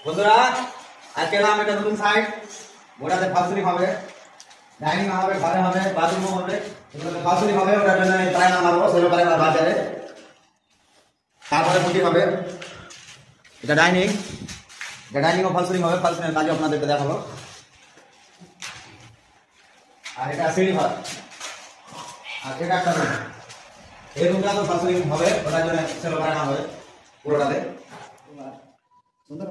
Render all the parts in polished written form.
বন্ধুরা আজকে এলাম একটা নতুন সাইট, ওটাতে ফালসুরি হবে, ডাইনিং হবে, ঘরে হবে, বাথরুমও হবে, এগুলোতে ফালসুরি হবে। ওটার জন্য প্রায় না মারবো সেগুলো প্রায় আমার বাজারে। তারপরে পুটি হবে। এটা ডাইনিং, এটা ডাইনিংও ফালসুরি হবে, ফালসুরির কাজও আপনাদেরকে দেখাবো। আর এটা সিঁড়ি ঘর, আর এটা একটা রুম। এই রুমটা তো ফালসুরি হবে, ওটার জন্য সেগুলো প্রায় না হবে পুরোটাতে। সুন্দর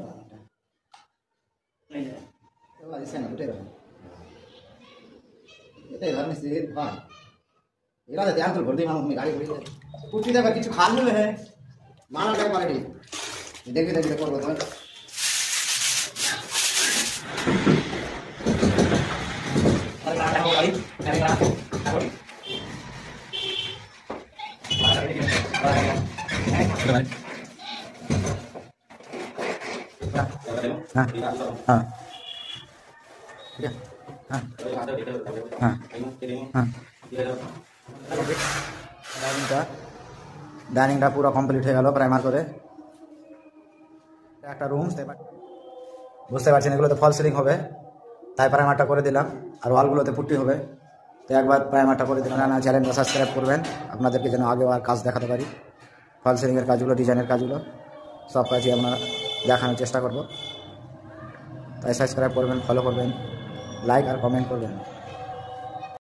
কিছু খান মানা পারে দেখবে দেখবে করবো তো। ডাইনিংটা পুরো কমপ্লিট হয়ে গেল প্রাইমার করে। একটা রুম বুঝতে পারছেন, এগুলোতে ফল সিলিং হবে, তাই প্রাইমারটা করে দিলাম। আর ওয়ালগুলোতে পুট্টি হবে, তো একবার প্রাইমারটা করে দিলাম। না চ্যানেলটা সাবস্ক্রাইব করবেন, আপনাদেরকে যেন আগেও আর কাজ দেখাতে পারি। ফল সিলিংয়ের কাজগুলো, ডিজাইনের কাজগুলো সব কাজই আমরা দেখানোর চেষ্টা করব। তাই সাবস্ক্রাইব করবেন, ফলো করবেন, লাইক আর কমেন্ট করবেন।